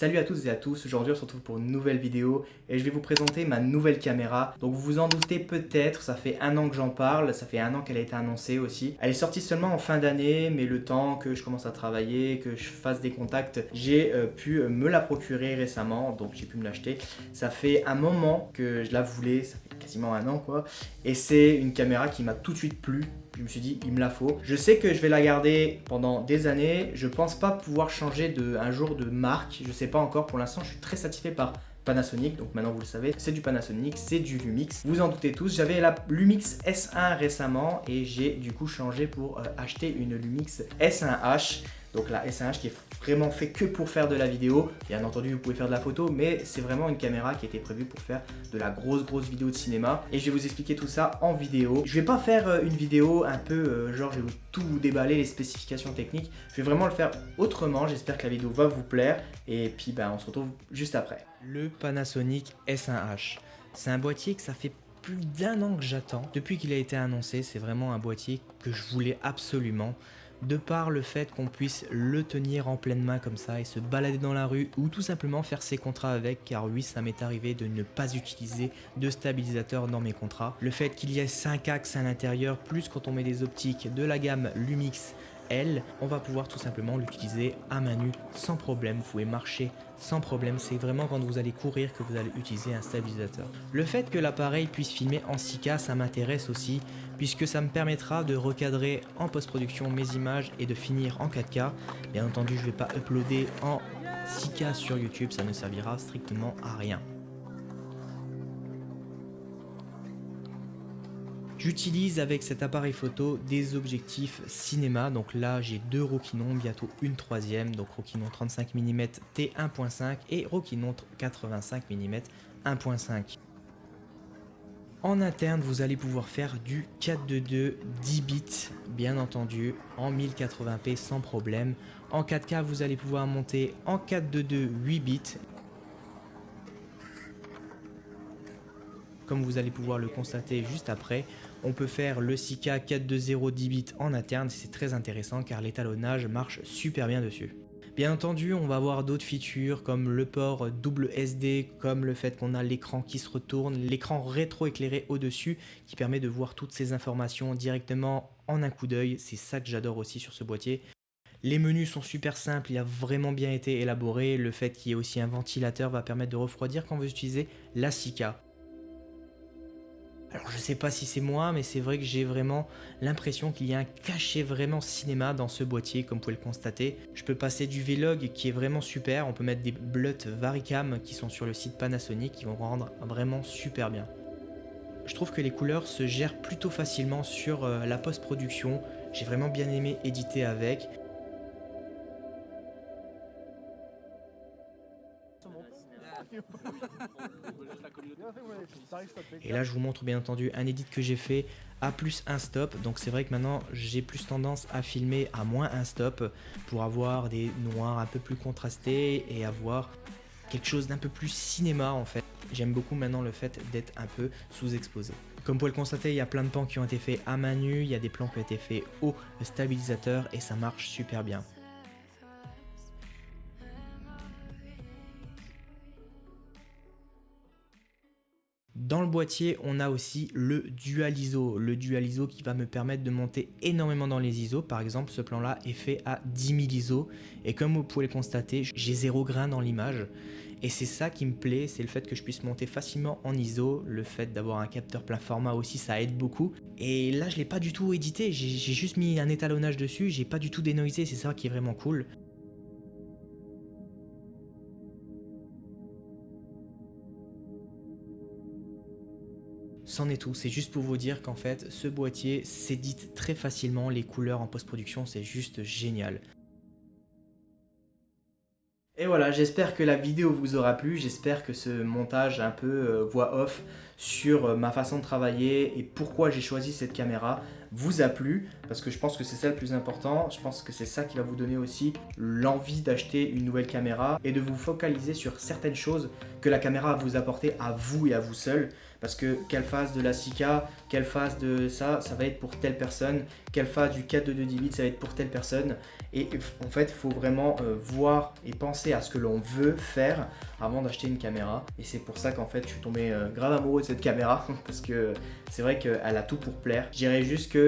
Salut à toutes et à tous, aujourd'hui on se retrouve pour une nouvelle vidéo et je vais vous présenter ma nouvelle caméra. Donc vous vous en doutez peut-être, ça fait un an que j'en parle, ça fait un an qu'elle a été annoncée aussi. Elle est sortie seulement en fin d'année, mais le temps que je commence à travailler, que je fasse des contacts, j'ai pu me la procurer récemment, donc j'ai pu me l'acheter. Ça fait un moment que je la voulais, ça fait quasiment un an quoi, et c'est une caméra qui m'a tout de suite plu. Je me suis dit, il me la faut. Je sais que je vais la garder pendant des années. Je pense pas pouvoir changer un jour de marque. Je sais pas encore. Pour l'instant, je suis très satisfait par Panasonic. Donc maintenant, vous le savez, c'est du Panasonic, c'est du Lumix. Vous en doutez tous. J'avais la Lumix S1 récemment et j'ai du coup changé pour acheter une Lumix S1H. Donc la S1H qui est vraiment fait que pour faire de la vidéo. Bien entendu, vous pouvez faire de la photo, mais c'est vraiment une caméra qui était prévue pour faire de la grosse vidéo de cinéma. Et je vais vous expliquer tout ça en vidéo. Je vais pas faire une vidéo un peu genre je vais tout vous déballer les spécifications techniques. Je vais vraiment le faire autrement. J'espère que la vidéo va vous plaire. Et puis on se retrouve juste après. Le Panasonic S1H. C'est un boîtier que ça fait plus d'un an que j'attends. Depuis qu'il a été annoncé, c'est vraiment un boîtier que je voulais absolument. De par le fait qu'on puisse le tenir en pleine main comme ça et se balader dans la rue ou tout simplement faire ses contrats avec, car oui, ça m'est arrivé de ne pas utiliser de stabilisateur dans mes contrats. Le fait qu'il y ait 5 axes à l'intérieur, plus quand on met des optiques de la gamme Lumix L, on va pouvoir tout simplement l'utiliser à main nue sans problème. Vous pouvez marcher sans problème, c'est vraiment quand vous allez courir que vous allez utiliser un stabilisateur. Le fait que l'appareil puisse filmer en 6K, ça m'intéresse aussi, puisque ça me permettra de recadrer en post-production mes images et de finir en 4K. Bien entendu, je ne vais pas uploader en 6K sur YouTube, ça ne servira strictement à rien. J'utilise avec cet appareil photo des objectifs cinéma, donc là j'ai deux Rokinon, bientôt une troisième, donc Rokinon 35 mm T1.5 et Rokinon 85 mm 1.5. En interne, vous allez pouvoir faire du 4:2 10 bits, bien entendu, en 1080p sans problème. En 4K, vous allez pouvoir monter en 4:2 8 bits. Comme vous allez pouvoir le constater juste après, on peut faire le 6K 420 10 bits en interne, c'est très intéressant car l'étalonnage marche super bien dessus. Bien entendu, on va avoir d'autres features comme le port double SD, comme le fait qu'on a l'écran qui se retourne, l'écran rétro-éclairé au-dessus qui permet de voir toutes ces informations directement en un coup d'œil. C'est ça que j'adore aussi sur ce boîtier. Les menus sont super simples, il a vraiment bien été élaboré. Le fait qu'il y ait aussi un ventilateur va permettre de refroidir quand vous utilisez la 6K. Alors je sais pas si c'est moi, mais c'est vrai que j'ai vraiment l'impression qu'il y a un cachet vraiment cinéma dans ce boîtier, comme vous pouvez le constater. Je peux passer du Vlog qui est vraiment super, on peut mettre des bluts Varicam qui sont sur le site Panasonic qui vont rendre vraiment super bien. Je trouve que les couleurs se gèrent plutôt facilement sur la post-production, j'ai vraiment bien aimé éditer avec. Et là je vous montre bien entendu un edit que j'ai fait à plus un stop, donc c'est vrai que maintenant j'ai plus tendance à filmer à moins un stop pour avoir des noirs un peu plus contrastés et avoir quelque chose d'un peu plus cinéma en fait. J'aime beaucoup maintenant le fait d'être un peu sous-exposé. Comme vous pouvez le constater, il y a plein de plans qui ont été faits à main nue, il y a des plans qui ont été faits au stabilisateur et ça marche super bien. Dans le boîtier, on a aussi le Dual ISO. Le Dual ISO qui va me permettre de monter énormément dans les ISO. Par exemple, ce plan-là est fait à 10 000 ISO. Et comme vous pouvez le constater, j'ai zéro grain dans l'image. Et c'est ça qui me plaît, c'est le fait que je puisse monter facilement en ISO. Le fait d'avoir un capteur plein format aussi, ça aide beaucoup. Et là, je ne l'ai pas du tout édité. J'ai juste mis un étalonnage dessus. J'ai pas du tout dénoisé. C'est ça qui est vraiment cool. C'en est tout, c'est juste pour vous dire qu'en fait, ce boîtier s'édite très facilement, les couleurs en post-production, c'est juste génial. Et voilà, j'espère que la vidéo vous aura plu, j'espère que ce montage un peu voix off sur ma façon de travailler et pourquoi j'ai choisi cette caméra vous a plu, parce que je pense que c'est ça le plus important. Je pense que c'est ça qui va vous donner aussi l'envie d'acheter une nouvelle caméra et de vous focaliser sur certaines choses que la caméra va vous apporter à vous et à vous seul. Parce que qu'elle fasse de la 6K, qu'elle fasse de ça, ça va être pour telle personne. Qu'elle fasse du 4:2 10 bits, ça va être pour telle personne. Et en fait, il faut vraiment voir et penser à ce que l'on veut faire avant d'acheter une caméra. Et c'est pour ça qu'en fait, je suis tombé grave amoureux de cette caméra parce que c'est vrai qu'elle a tout pour plaire. Je dirais juste que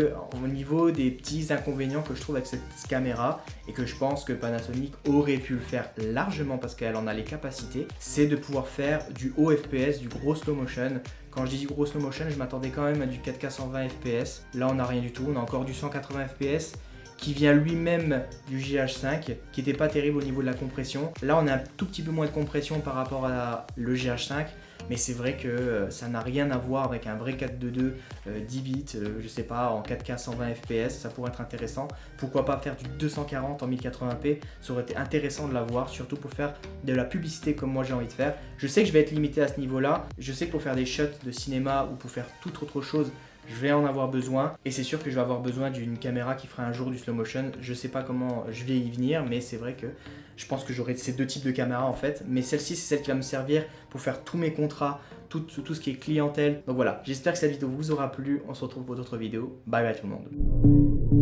au niveau des petits inconvénients que je trouve avec cette caméra et que je pense que Panasonic aurait pu le faire largement parce qu'elle en a les capacités, c'est de pouvoir faire du haut FPS, du gros slow motion. Quand je dis du gros slow motion, je m'attendais quand même à du 4K 120 fps. Là, on n'a rien du tout, on a encore du 180 fps qui vient lui-même du GH5, qui n'était pas terrible au niveau de la compression. Là, on a un tout petit peu moins de compression par rapport à le GH5, mais c'est vrai que ça n'a rien à voir avec un vrai 4:2 10 bits, je sais pas, en 4K 120 fps, ça pourrait être intéressant. Pourquoi pas faire du 240 en 1080p, ça aurait été intéressant de l'avoir, surtout pour faire de la publicité comme moi j'ai envie de faire. Je sais que je vais être limité à ce niveau-là, je sais que pour faire des shots de cinéma ou pour faire toute autre chose, je vais en avoir besoin et c'est sûr que je vais avoir besoin d'une caméra qui fera un jour du slow motion. Je sais pas comment je vais y venir, mais c'est vrai que je pense que j'aurai ces deux types de caméras en fait. Mais celle-ci, c'est celle qui va me servir pour faire tous mes contrats, tout ce qui est clientèle. Donc voilà, j'espère que cette vidéo vous aura plu. On se retrouve pour d'autres vidéos. Bye bye tout le monde.